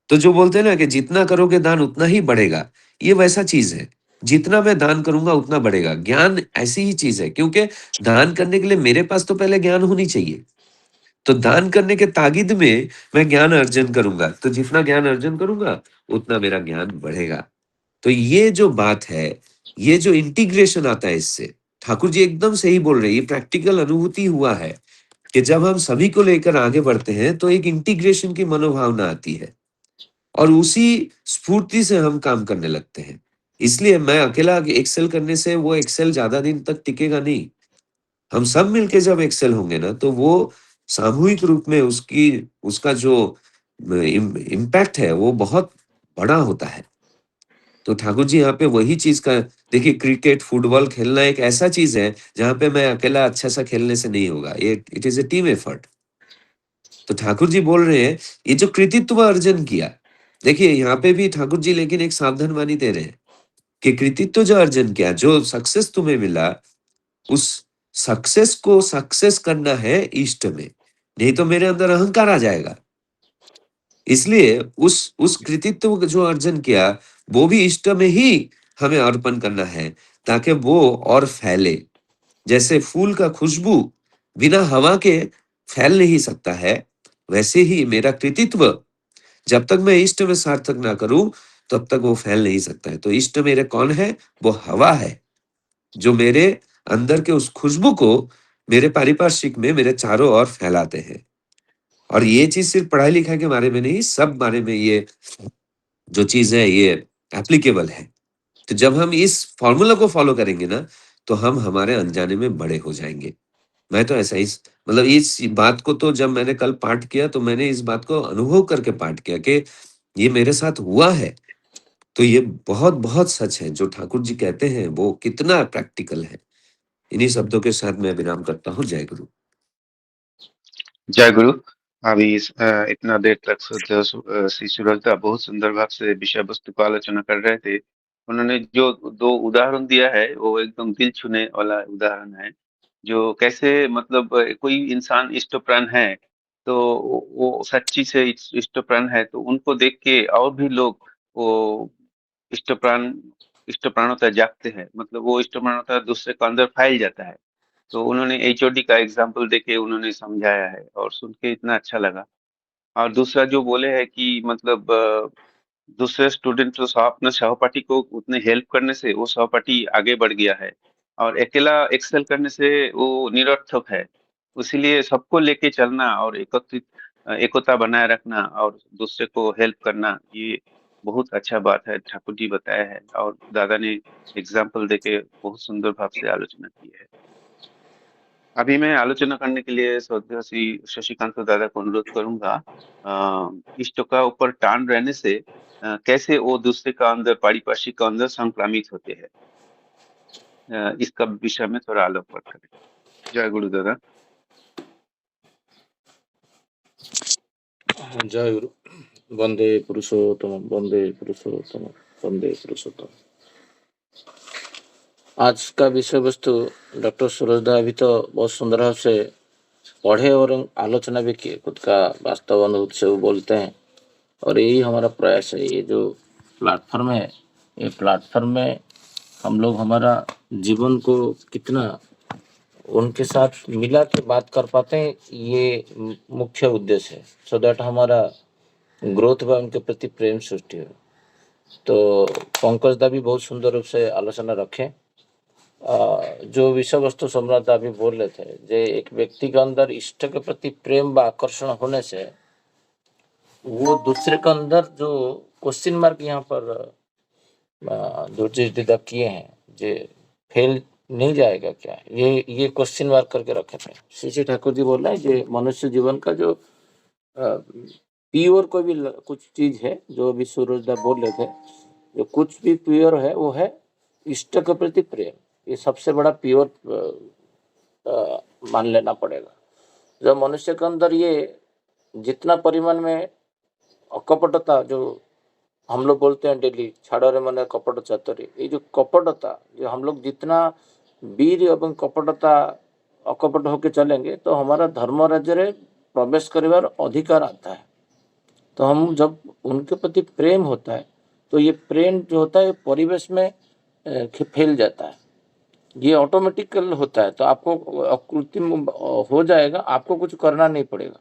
तो जो बोलते हैं ना कि जितना करोगे दान उतना ही बढ़ेगा, ये वैसा चीज़ है। जितना मैं दान करूँगा उतना बढ़ेगा। ज्ञान ऐसी ही चीज़ है क्योंकि दान करने के लिए मेरे पास तो पहले ज्ञान होनी चाहिए। तो दान करने के तागिद में मैं ज्ञान अर्जन करूँगा, तो जितना ज्ञान अर्जन करूँगा, उतना मेरा ज्ञान बढ़ेगा। तो ये जो बात है, ये जो इंटीग्रेशन आता है इससे, ठाकुर जी एकदम सही बोल रहे हैं, ये प्रैक्टिकल अनुभूति हुआ है कि जब हम सभी को लेकर आगे बढ़ते हैं, तो एक इंटीग्रेशन की मनोभावना आती है और उसी स्फूर्ति से हम काम करने लगते हैं। इसलिए मैं अकेला एक्सेल करने से वो एक्सेल ज़्यादा दिन तक टिकेगा नहीं। हम सब मिलके जब एक्सेल होंगे ना, तो वो सामूहिक रूप में उसका जो इम्पैक्ट है, वो बहुत बड़ा होता है। तो ठाकुर जी यहाँ पे वही चीज़ का देखिए क्रिकेट, फुटबॉल खेलना एक ऐसा चीज़ है, जहाँ पे मैं अकेला अच्छा-सा खेलने से नहीं होगा। ये it is a team effort. तो ठाकुर जी बोल रहे हैं, ये जो कृतित्व अर्जन किया, देखिए यहाँ पे भी ठाकुर जी लेकिन एक सावधान-वाणी दे रहे हैं, कि कृतित्व जो अर्जन किया, जो सक्सेस तुम्हें मिला, उस सक्सेस को सक्सेस करना है इष्ट में, नहीं तो मेरे अंदर अहंकार आ जाएगा। इसलिए उस कृतित्व को जो अर्जन किया, वो भी इष्ट में ही हमें अर्पण करना है, ताकि वो और फैले। जैसे फूल का खुशबू बिना हवा के फैल नहीं सकता है, वैसे ही मेरा कृतित्व जब तक मैं इष्ट में सार्थक ना करूं, तब तक वो फैल नहीं सकता है। तो इष्ट मेरे कौन है? वो हवा है, जो मेरे अंदर के उस खुशबू को मेरे पारिपार्श्विक में मेरे चारों ओर फैलाते हैं। और ये चीज सिर्फ पढ़ाई लिखाई के बारे में नहीं, सब बारे में ये जो चीज है ये एप्लीकेबल है। तो जब हम इस फॉर्मूला को फॉलो करेंगे ना, तो हम हमारे अनजाने में बड़े हो जाएंगे। मैं तो ऐसा ही मतलब इस बात को तो जब मैंने कल पाठ किया, तो मैंने इस बात को अनुभव करके पाठ किया कि ये मेरे साथ हुआ है। तो ये बहुत बहुत सच है, जो ठाकुर जी कहते हैं वो कितना प्रैक्टिकल है। इन्हीं शब्दों के साथ मैं विराम करता हूँ। जय गुरु। जय गुरु। अभी इतना देर तक श्री सूरजदा बहुत सुंदर भाव से विषय वस्तु को आलोचना कर रहे थे। उन्होंने जो दो उदाहरण दिया है वो एकदम दिल छूने वाला उदाहरण है। जो कैसे मतलब कोई इंसान इष्टप्राण है, तो वो सच्ची से इष्टप्राण है, तो उनको देख के और भी लोग वो इष्टप्राण इष्टप्राणता जागते हैं। मतलब वो इष्टप्राणता दूसरे के अंदर फैल जाता है। तो उन्होंने एचओडी का एग्जाम्पल देके उन्होंने समझाया है और सुन के इतना अच्छा लगा। और दूसरा जो बोले है कि मतलब दूसरे स्टूडेंट तो अपने सहपाठी को उतने हेल्प करने से वो सहपाठी आगे बढ़ गया है, और अकेला एक्सेल करने से वो निरर्थक है। इसीलिए सबको लेके चलना और एकत्रित एकता बनाए रखना और दूसरे को हेल्प करना, ये बहुत अच्छा बात है, ठाकुर जी बताया है और दादा ने एग्जाम्पल देके बहुत सुंदर भाव से आलोचना की है। अभी मैं आलोचना करने के लिए श्रद्धेय श्री शशिकांत दादा को अनुरोध करूंगा। इष्ट का ऊपर टान रहने से कैसे वो दूसरे का अंदर पारिपार्श्विक का अंदर संक्रामित होते हैं, इसका विषय में थोड़ा आलोकपात करें। जय गुरु दादा। जय गुरु। वंदे पुरुषोत्तम, वंदे पुरुषोत्तम, वंदे पुरुषोत्तम। आज का विषय वस्तु डॉक्टर सूरजदा अभी तो बहुत सुंदर भाव से पढ़े और आलोचना भी किए, खुद का वास्तव अनुभव से वो बोलते हैं। और यही हमारा प्रयास है। ये जो प्लेटफॉर्म है, ये प्लेटफॉर्म में हम लोग हमारा जीवन को कितना उनके साथ मिला के बात कर पाते हैं, ये मुख्य उद्देश्य है। सो दैट हमारा ग्रोथ व उनके प्रति प्रेम सृष्टि हो। तो पंकज दा भी बहुत सुंदर रूप से आलोचना रखे। जो विषय वस्तु सम्राट दा भी बोल रहे थे, जे एक व्यक्ति के अंदर इष्ट के प्रति प्रेम व आकर्षण होने से वो दूसरे के अंदर जो क्वेश्चन मार्क यहाँ पर जो चीज दिदा किए हैं, जे फेल नहीं जाएगा क्या, ये क्वेश्चन मार्क करके रखे थे। श्री ठाकुर जी बोल रहे हैं, जे मनुष्य जीवन का जो प्योर कोई भी कुछ चीज है, जो अभी सूरजदा बोल रहे थे, जो कुछ भी प्योर है वो है इष्ट के प्रति प्रेम। ये सबसे बड़ा प्योर मान लेना पड़ेगा। जब मनुष्य के अंदर ये जितना परिमाण में अकपटता, जो हम लोग बोलते हैं डेली, छाड़ो रे मन कपट चातुरी, ये जो कपटता, जो हम लोग जितना वीर एवं कपटता अकपट होके चलेंगे, तो हमारा धर्म राज्य रे प्रवेश करिवार अधिकार आता है। तो हम जब उनके प्रति प्रेम होता है, तो ये प्रेम जो होता है परिवेश में फैल जाता है। ये ऑटोमेटिकल होता है। तो आपको कृत्रिम हो जाएगा, आपको कुछ करना नहीं पड़ेगा।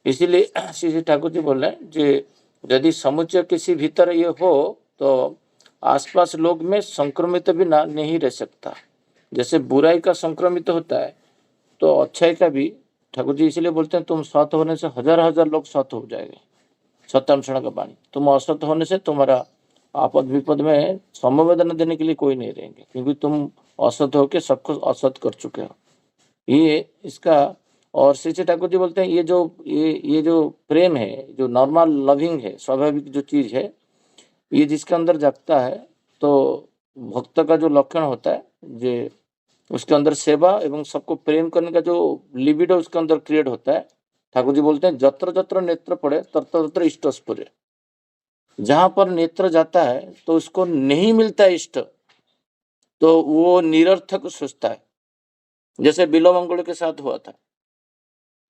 इसीलिए श्री ठाकुर जी बोल रहे हैं, जे यदि समुच्चय किसी भीतर ये हो, तो आसपास लोग में संक्रमित भी ना नहीं रह सकता। जैसे बुराई का संक्रमित होता है, तो अच्छाई का भी ठाकुर जी इसलिए बोलते हैं, तुम सत होने से हजार हजार लोग सत हो जाएंगे। सत्यानुष्ठान का वाणी, तुम असत होने से तुम्हारा आपद विपद में समवेदना देने के लिए कोई नहीं रहेंगे, क्योंकि तुम असत होके सबको असत कर चुके हो। ये इसका। और श्री ठाकुर जी बोलते हैं, ये जो प्रेम है, जो नॉर्मल लविंग है, स्वाभाविक जो चीज है, ये जिसके अंदर जागता है, तो भक्त का जो लक्षण होता है, जे उसके अंदर सेवा एवं सबको प्रेम करने का जो लिबिडो उसके अंदर क्रिएट होता है। ठाकुर जी बोलते हैं, जत्र जत्र नेत्र पड़े तत्र तत्र इष्ट स्फुरे। जहां पर नेत्र जाता है तो उसको नहीं मिलता इष्ट, तो वो निरर्थक सोचता है। जैसे बिल्वमंगल के साथ हुआ था,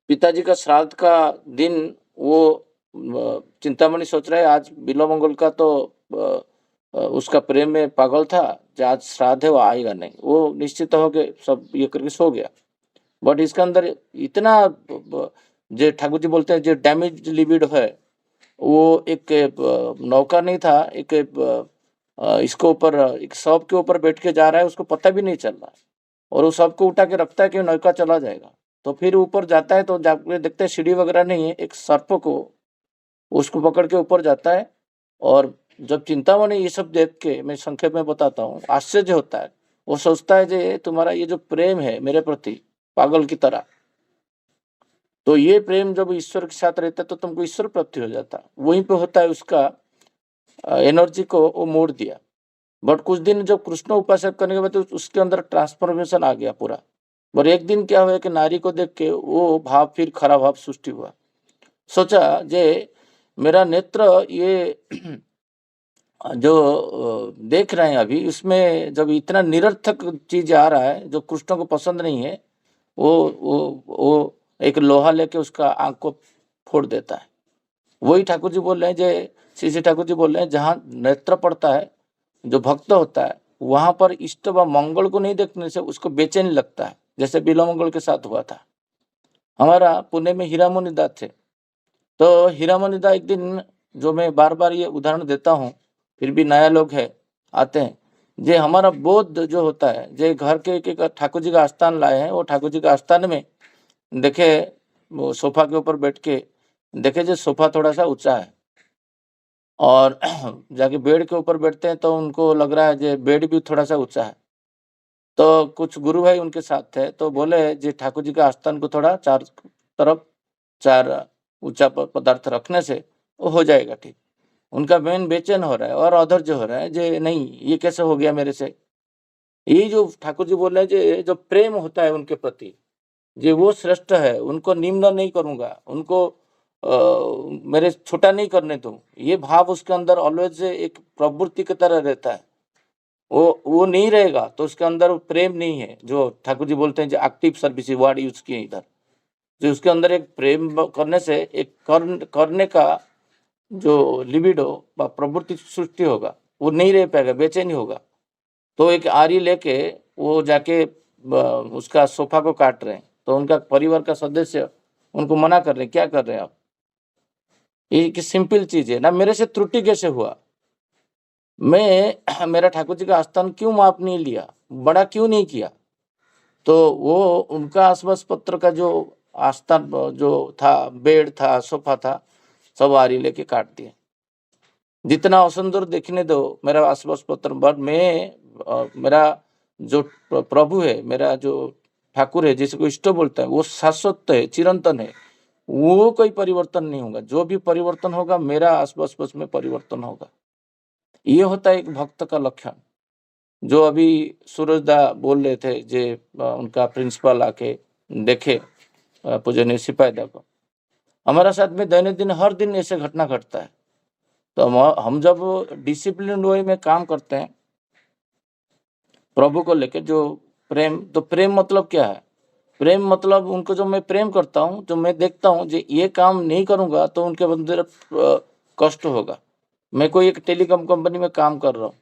पिताजी का श्राद्ध का दिन वो चिंतामणि सोच रहा है, आज बिल्वमंगल का तो उसका प्रेम में पागल था, जो आज श्राद्ध है वो आएगा नहीं, वो निश्चित हो के सब ये करके सो गया। बट इसके अंदर इतना जो ठाकुर जी बोलते हैं जो डैमेज लिबिडो है, वो एक नौका नहीं था, एक इसको ऊपर एक शव के ऊपर बैठ के जा रहा है, उसको पता भी नहीं चल रहा, और वो सबको उठा के रखता है कि नौका चला जाएगा। तो फिर ऊपर जाता है तो जाके देखते हैं सीढ़ी वगैरह नहीं है, एक सर्प को उसको पकड़ के ऊपर जाता है। और जब चिंतामणि ये सब देख के, मैं संक्षेप में बताता हूँ, आश्चर्य होता है। वो सोचता है जे तुम्हारा ये जो प्रेम है मेरे प्रति पागल की तरह, तो ये प्रेम जब ईश्वर के साथ रहता है तो तुमको ईश्वर प्राप्ति हो जाता, वहीं पे होता है उसका एनर्जी को वो मोड़ दिया। बट कुछ दिन जब कृष्ण उपासक करने के बाद तो उसके अंदर ट्रांसफॉर्मेशन आ गया पूरा। पर एक दिन क्या हुआ कि नारी को देख के वो भाव, फिर खराब भाव सृष्टि हुआ। सोचा जे मेरा नेत्र ये जो देख रहे हैं अभी, उसमें जब इतना निरर्थक चीज आ रहा है जो कृष्ण को पसंद नहीं है, वो एक लोहा लेके उसका आंख को फोड़ देता है। वही ठाकुर जी बोल रहे हैं, जे श्री श्री ठाकुर जी बोल रहे हैं, जहाँ नेत्र पड़ता है, जो भक्त होता है, वहां पर इष्ट व मंगल को नहीं देखने से उसको बेचैनी लगता है, जैसे बिलोमंगल के साथ हुआ था। हमारा पुणे में हीरामोनिदा थे, तो हीरामोनिदा एक दिन, जो मैं बार बार ये उदाहरण देता हूँ, फिर भी नया लोग है आते हैं, जे हमारा बोध जो होता है, जे घर के एक ठाकुर जी का आस्थान लाए हैं, वो ठाकुर जी का आस्थान में देखे वो सोफा के ऊपर बैठ के देखे जो सोफा थोड़ा सा ऊंचा है, और जाके बेड के ऊपर बैठते हैं तो उनको लग रहा है जे बेड भी थोड़ा सा ऊंचा है। तो कुछ गुरु भाई उनके साथ थे, तो बोले जी ठाकुर जी का आस्थान को थोड़ा चार तरफ चार ऊंचा पदार्थ रखने से वो हो जाएगा ठीक। उनका मन बेचैन हो रहा है और अधैर्य हो रहा है, जे नहीं ये कैसे हो गया मेरे से। ये जो ठाकुर जी बोल रहे हैं, जे जो प्रेम होता है उनके प्रति, जे वो श्रेष्ठ है, उनको निम्न नहीं करूंगा, उनको मेरे छोटा नहीं करने दूं, ये भाव उसके अंदर ऑलवेज एक प्रवृत्ति की तरह रहता है। वो नहीं रहेगा तो उसके अंदर प्रेम नहीं है, जो ठाकुर जी बोलते हैं जो एक्टिव सर्विस वर्ड यूज किए इधर, जो उसके अंदर एक प्रेम करने से एक करने का जो लिबिडो प्रवृत्ति सृष्टि होगा, वो नहीं रह पाएगा, बेचैनी होगा। तो एक आरी लेके वो जाके उसका सोफा को काट रहे हैं, तो उनका परिवार का सदस्य उनको मना कर रहे हैं, क्या कर रहे हैं आप, ये एक सिंपल चीज है ना, मेरे से त्रुटि कैसे हुआ, मैं मेरा ठाकुर जी का आस्थान क्यों माप नहीं लिया, बड़ा क्यों नहीं किया। तो वो उनका आसपास पत्र का जो आस्थान जो था, बेड था, सोफा था, सब आरी लेके काट दिए। जितना असुंदर देखने दो मेरा आसपास पत्र, बट मेरा जो प्रभु है, मेरा जो ठाकुर है, जिसको इष्ट बोलता है, वो शाश्वत है, चिरंतन है, वो कोई परिवर्तन नहीं होगा। जो भी परिवर्तन होगा मेरा आसपास में परिवर्तन होगा। ये होता है एक भक्त का लक्षण। जो अभी सूरजदा बोल रहे थे, जे उनका प्रिंसिपल आके देखे पूजनीय सिपाहीदा को, हमारा साथ में दैनिक हर दिन ऐसे घटना घटता है। तो हम जब डिसिप्लिन वे में काम करते हैं प्रभु को लेके, जो प्रेम, तो प्रेम मतलब क्या है, प्रेम मतलब उनको जो मैं प्रेम करता हूँ, जो मैं देखता हूँ जो ये काम नहीं करूंगा तो उनके अंदर कष्ट होगा। मैं कोई एक टेलीकॉम कंपनी में काम कर रहा हूँ,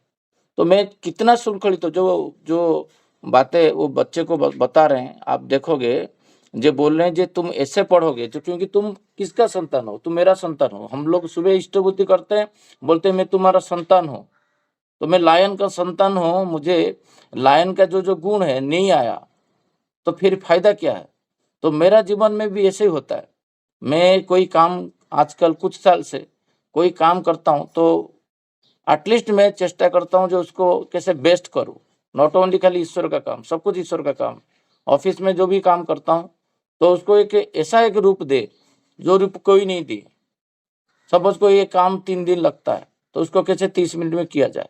तो मैं कितना सुरक्षित हूँ, जो जो बातें वो बच्चे को बता रहे हैं, आप देखोगे जो बोल रहे हैं, जो तुम ऐसे पढ़ोगे, जो क्योंकि तुम किसका संतान हो, तुम मेरा संतान हो। हम लोग सुबह इष्टबुद्धि करते हैं, बोलते हैं मैं तुम्हारा संतान हूँ, तो मैं लायन का संतान हूँ, मुझे लायन का जो जो गुण है नहीं आया, तो फिर फायदा क्या है। तो मेरा जीवन में भी ऐसे ही होता है। मैं कोई काम आजकल कुछ साल से कोई काम करता हूँ, तो एटलीस्ट मैं चेष्टा करता हूँ जो उसको कैसे बेस्ट करूँ। नॉट ओनली खाली ईश्वर का काम, सब कुछ ईश्वर का काम। ऑफिस में जो भी काम करता हूँ तो उसको एक ऐसा एक रूप दे जो रूप कोई नहीं दी। सपोज कोई ये काम 3 दिन लगता है, तो उसको कैसे 30 मिनट में किया जाए,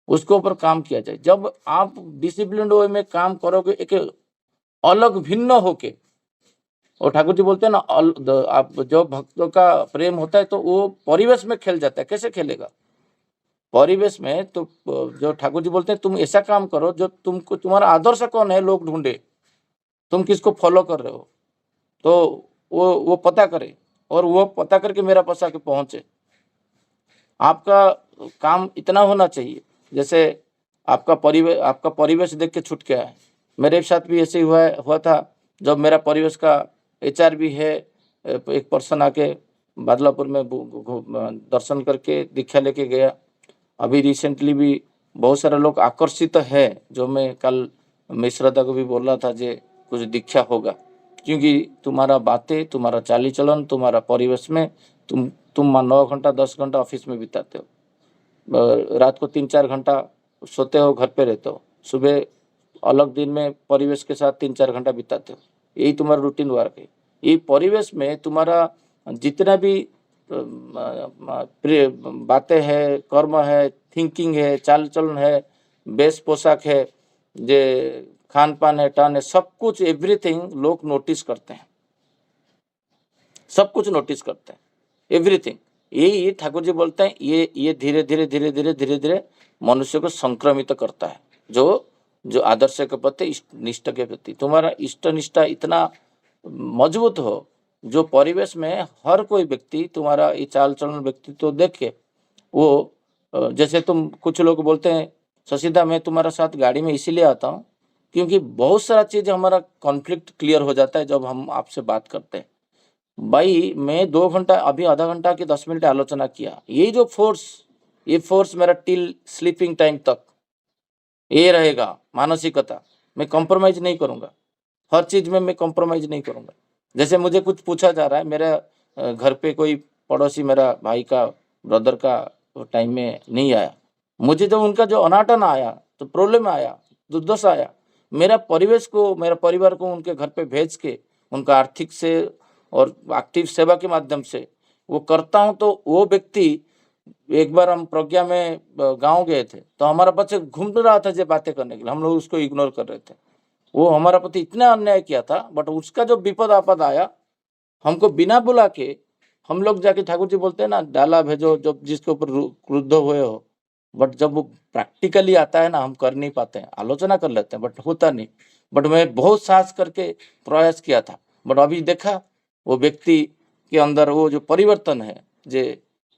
उसके ऊपर काम किया जाए। जब आप डिसिप्लिन वे में काम करोगे, एक अलग भिन्न होके, और ठाकुर जी बोलते हैं ना, आप जो भक्तों का प्रेम होता है तो वो परिवेश में खेल जाता है। कैसे खेलेगा परिवेश में, तो जो ठाकुर जी बोलते हैं तुम ऐसा काम करो जो तुमको, तुम्हारा आदर्श कौन है लोग ढूंढे, तुम किसको फॉलो कर रहे हो, तो वो पता करे, और वो पता करके मेरा पास आके पहुंचे। आपका काम इतना होना चाहिए, जैसे आपका परिवेश देख के छूट गया है। मेरे साथ भी ऐसे ही हुआ था, जब मेरा परिवेश का एचआर भी है, एक पर्सन आके बादलापुर में दर्शन करके दीक्षा लेके गया। अभी रिसेंटली भी बहुत सारे लोग आकर्षित है, जो मैं कल मिश्रता को भी बोल रहा था, जे कुछ दीक्षा होगा, क्योंकि तुम्हारा बातें, तुम्हारा चाली चलन, तुम्हारा परिवेश में तुम 9 घंटा 10 घंटा ऑफिस में बिताते हो, रात को 3-4 घंटा सोते हो, घर पे रहते हो, सुबह अलग दिन में परिवेश के साथ 3-4 घंटा बिताते हो, यही तुम्हारा रूटीन वर्क है। ये परिवेश में तुम्हारा जितना भी बातें है, कर्म है, थिंकिंग है, चाल चलन है, वेश पोशाक है, जे खान पान है, टर्न है, सब कुछ एवरीथिंग लोग नोटिस करते हैं, सब कुछ नोटिस करते हैं, एवरीथिंग। ये ठाकुर जी बोलते हैं, ये धीरे धीरे धीरे धीरे धीरे धीरे मनुष्य को संक्रमित करता है, जो आदर्श के प्रति, निष्ठा के प्रति। तुम्हारा इष्ट निष्ठा इतना मजबूत हो, जो परिवेश में हर कोई व्यक्ति तुम्हारा ये चाल चलन व्यक्तित्व तो देख के वो, जैसे तुम कुछ लोग बोलते हैं, शशिदा मैं तुम्हारा साथ गाड़ी में इसीलिए आता हूँ क्योंकि बहुत सारा चीज हमारा कॉन्फ्लिक्ट क्लियर हो जाता है जब हम आपसे बात करते हैं। भाई मैं 2 घंटा, अभी आधा घंटा की 10 मिनट आलोचना किया, ये जो ये फोर्स मेरा टिल स्लीपिंग टाइम तक ये रहेगा, मानसिकता। मैं कॉम्प्रोमाइज नहीं करूंगा, हर चीज में मैं कॉम्प्रोमाइज नहीं करूंगा। जैसे मुझे कुछ पूछा जा रहा है, मेरे घर पे कोई पड़ोसी मेरा भाई का ब्रदर का टाइम में नहीं आया, मुझे जब उनका जो अनाटन आया, तो प्रॉब्लम आया, दुर्दशा आया, मेरा परिवार को उनके घर पे भेज के उनका आर्थिक से और एक्टिव सेवा के माध्यम से वो करता हूँ। तो वो व्यक्ति, एक बार हम प्रज्ञा में गांव गए थे, तो हमारा बच्चा घूम रहा था जो बातें करने के लिए, हम लोग उसको इग्नोर कर रहे थे। वो हमारा प्रति इतना अन्याय किया था, बट उसका जो विपद आपद आया, हमको बिना बुला के हम लोग जाके, ठाकुर जी बोलते हैं ना, डाला भेजो जब जिसके ऊपर क्रुद्ध हुए हो। बट जब वो प्रैक्टिकली आता है ना, हम कर नहीं पाते हैं, आलोचना कर लेते हैं बट होता नहीं। बट मैं बहुत साहस करके प्रयास किया था, बट अभी देखा वो व्यक्ति के अंदर वो जो परिवर्तन है,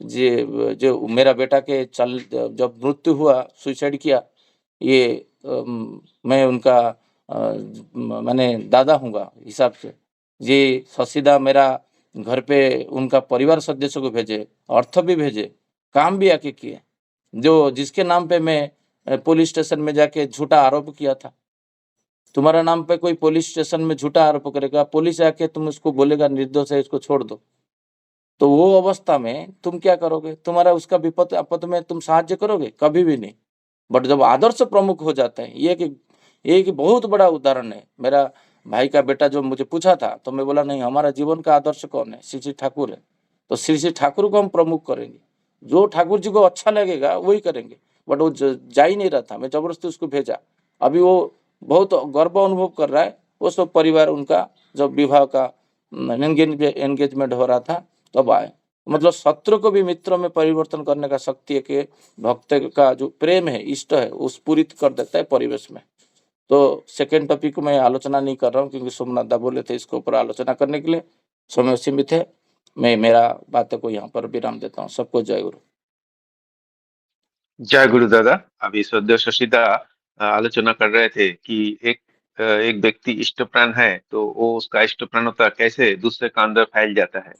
जो मेरा बेटा के जब मृत्यु हुआ, सुसाइड किया, ये मैं उनका मैंने दादा हूँगा हिसाब से, ये शशिदा मेरा घर पे उनका परिवार सदस्यों को भेजे, अर्थ भी भेजे, काम भी आके किए, जिसके नाम पे मैं पुलिस स्टेशन में जाके झूठा आरोप किया था। तुम्हारा नाम पे कोई पुलिस स्टेशन में झूठा आरोप करेगा, पुलिस आके तुम उसको बोलेगा निर्दोष है, इसको छोड़ दो, तो वो अवस्था में तुम क्या करोगे? तुम्हारा उसका विपद आपद में तुम साहाଯ୍य करोगे? कभी भी नहीं। बट जब आदर्श प्रमुख हो जाते हैं, ये कि बहुत बड़ा उदाहरण है। मेरा भाई का बेटा जो मुझे पूछा था, तो मैं बोला नहीं, हमारा जीवन का आदर्श कौन है? श्री श्री ठाकुर है। तो श्री श्री ठाकुर को हम प्रमुख करेंगे, जो ठाकुर जी को अच्छा लगेगा वही करेंगे। बट वो जा ही नहीं रहा था, मैं जबरदस्ती उसको भेजा। अभी वो बहुत गर्व अनुभव कर रहा है। वो सब परिवार उनका जब विवाह का एंगेजमेंट हो रहा था तब आए। मतलब शत्रु को भी मित्रों में परिवर्तन करने का शक्ति है कि भक्त का जो प्रेम है, इष्ट है, उस पूरित कर देता है परिवेश में। तो सेकेंड टॉपिक को मैं आलोचना नहीं कर रहा हूँ, क्योंकि सोमनाथ दा बोले थे इसके ऊपर आलोचना करने के लिए, समय सीमित है। मैं मेरा बातों को यहाँ पर विराम देता हूँ। सबको जय गुरु। जय गुरु दादा। अभी श्रद्धेय शशिदा आलोचना कर रहे थे कि एक व्यक्ति इष्टप्राण है, तो वो उसका इष्टप्राणता कैसे दूसरे का अंदर फैल जाता है।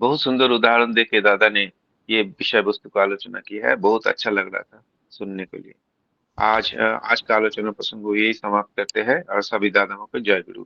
बहुत सुंदर उदाहरण देके दादा ने ये विषय वस्तु को आलोचना की है। बहुत अच्छा लग रहा था सुनने के लिए। आज का आलोचना प्रसंग को यही समाप्त करते हैं और सभी दादाओं को जय गुरु।